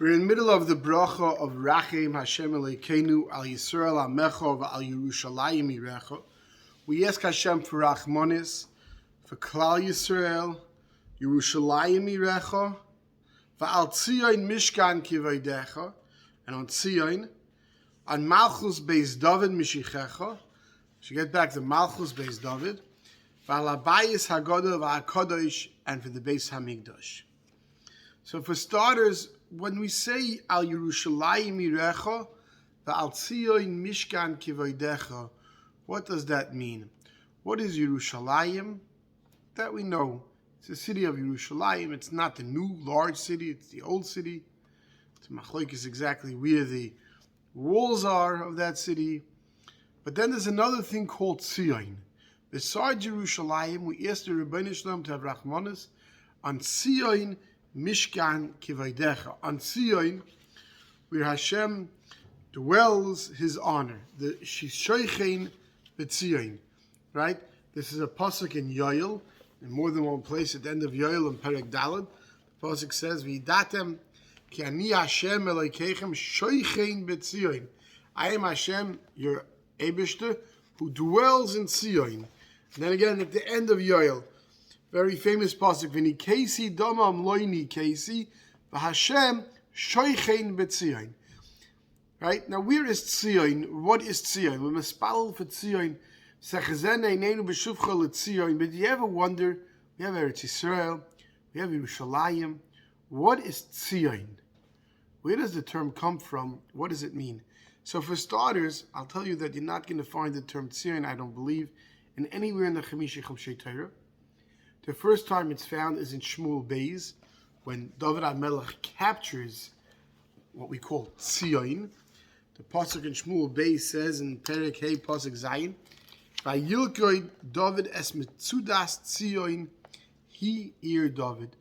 We're in the middle of the bracha of Rachem Hashem Elokeinu al Yisrael Amecha al Yerushalayim Irecha. We ask Hashem for Rachmanis, for Klal Yisrael, Yerushalayim Irecha, for al Tzion Mishkan Kivodecha, and on Tzion, on Malchus Beis David Mishichecha. Should get back to Malchus Beis David, for al Abayis Hagodah v'Hakadosh, and for the Beis Hamikdash. So for starters, when we say al Yerushalayim Irecha, al Tzion Mishkan Kivodecha, what does that mean? What is Yerushalayim? That we know. It's the city of Yerushalayim. It's not the new large city, it's the old city. It's machlokes exactly where the walls are of that city. But then there's another thing called Tzion. Besides Yerushalayim, we asked the Rebbeinu Shalom to have Rachmanis on Tzion Mishkan Kivodecha. On Tzion, where Hashem dwells His honor. The Shishoichein B'Tzion. Right? This is a pasuk in Yoel, in more than one place at the end of Yoel in Perek Daled. The pasuk says, "V'yidatem ki ani Hashem Elokeichem shoichein b'Tzion." I am Hashem, your Eibishter, who dwells in Tzion. And then again at the end of Yoel, very famous pasuk, "V'ni kesi domam loini kesi, v'Hashem shoichein b'Tzion." Right? Now, where is Tzion? What is Tzion? We must spell for Tzion. But do you ever wonder, we have Eretz Yisrael, we have Yerushalayim, what is Tzion? Where does the term come from? What does it mean? So for starters, I'll tell you that you're not going to find the term Tzion, I don't believe, in anywhere in the Chamisha Chomshei Torah. The first time it's found is in Shmuel Beis, when David HaMelech captures what we call Tzion. The pasuk in Shmuel Beis says in Perek Hey pasuk Zayin, "Vayilkoi David es mitzudas Tzion he ir David."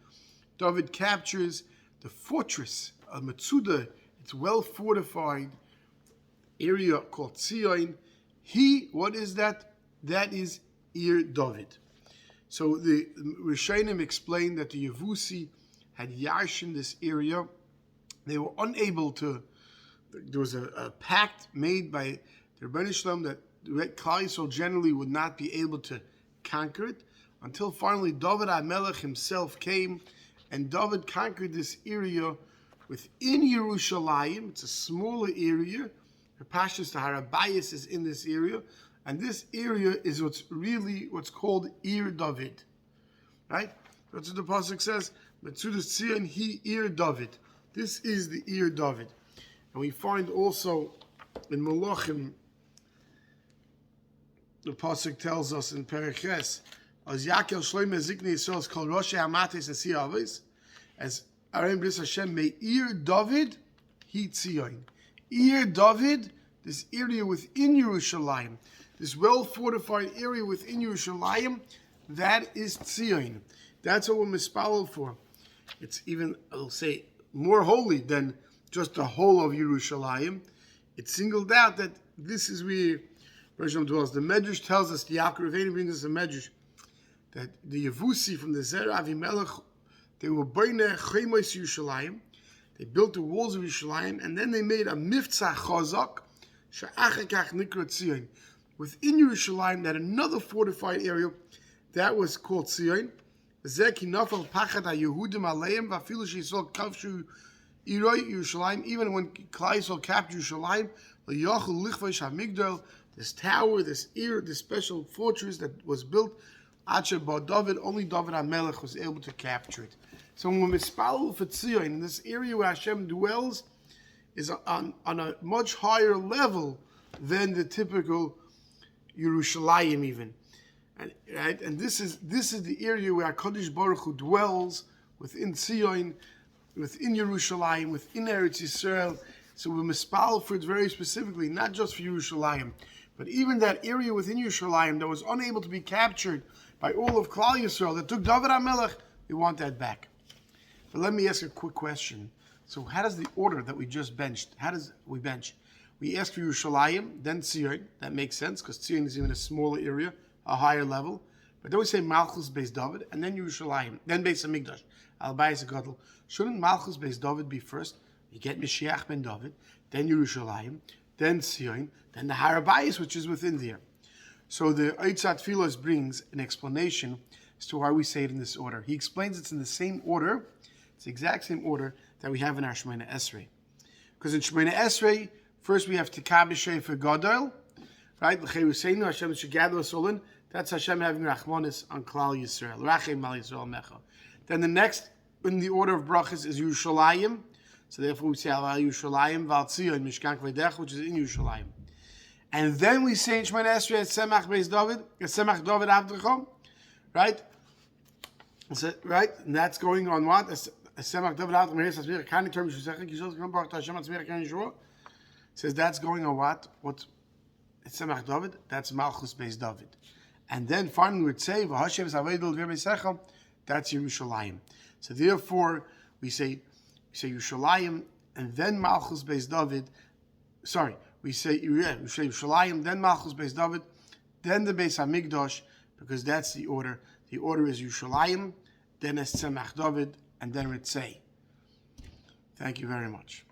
David captures the fortress of Metzudah. It's well fortified area called Tzion. What is that? That is ir David. So the Rishonim explained that the Yevusi had yarshin this area. They were unable to. There was a pact made by the Rebbeinu Shalom that Klal Yisrael generally would not be able to conquer it until finally David HaMelech himself came, and David conquered this area within Yerushalayim. It's a smaller area. The Pashtus, the Harabayas is in this area, and this area is what's called Ir David. Right? That's what the pasuk says. Metzudas Tzion he Ir David. This is the Ir David. And we find also in Malachim, the pasuk tells us in Perek as Yakel Shloime Ziknei Yisrael called Rosh Hamates and Siaves, as Aram Bris Hashem Meir David he Tzion. Ir David, this area within Yerushalayim, this well fortified area within Yerushalayim, that is Tzion. That's what we're mispalel for. It's even, I'll say, more holy than just the whole of Yerushalayim. It's singled out that this is where Hashem dwells. The Medrash tells us, the Yaakov Avinu brings us a Medrash, that the Yevusi from the Zer Avimelech, they were Beineh Chemos Yerushalayim. They built the walls of Yerushalayim, and then they made a Miftzah Chazak, Sha'achakach Nikra Tzion. Within Yerushalayim, that another fortified area, that was called Tzion. Zeki Nafal Pachat HaYehudim Aleim, Vafilu Sheisol Kavshu Yerushalayim, even when Klal Yisrael captured Yerushalayim, L'Yachol Lichvash HaMigdal, this tower, this special fortress that was built, Acher Bar David, only David HaMelech was able to capture it. So when we're mispalel for Tzion, in this area where Hashem dwells, is on a much higher level than the typical Yerushalayim even. And this is the area where HaKadosh Baruch Hu dwells within Tzion, within Yerushalayim, within Eretz Yisrael. So we're mispalel for it very specifically, not just for Yerushalayim, but even that area within Yerushalayim that was unable to be captured by all of Klal Yisrael, that took David HaMelech, we want that back. But let me ask a quick question. So how does the order that we just benched, how does we bench? We ask for Yerushalayim, then Tzion. That makes sense, because Tzion is even a smaller area, a higher level. But then we say Malchus Beis David, and then Yerushalayim, then Beis Hamikdash, Al Bayis Gadol. Shouldn't Malchus Beis David be first? You get Mashiach ben David, then Yerushalayim, then Tzion, then the Harabayis, which is within there. So the Eitzat Filos brings an explanation as to why we say it in this order. He explains it's in the same order, it's the exact same order that we have in our Shemona Esrei. Because in Shemona Esrei, first we have Tikah b'Shefer Gadol, right? L'cheiruseinu, Hashem should gather us all in. That's Hashem having Rachmanis on Klal Yisrael. Rachem al Yisrael Mecha. Then the next in the order of brachas is Yerushalayim. So therefore we say Al Yerushalayim Val Tzion Mishkan Kvedech, which is in Yerushalayim. And then we say in Shemona Esrei Semach Beis David, Semach David Avdecha, right? So, right? And that's going on what? Semach David Avdecha. Kind of terms you say. Says that's going on what? What? Semach David. That's Malchus Beis David. And then finally we'd say V'Hashem Zavedel V'Beisecha. That's Yerushalayim. So therefore we say Yerushalayim and then Malchus Beis David. Sorry, we say Yerushalayim, then Malchus Beis David, then the Beis Hamikdash, because that's the order. The order is Yerushalayim, then it's Semach David, and then Ritzei. Thank you very much.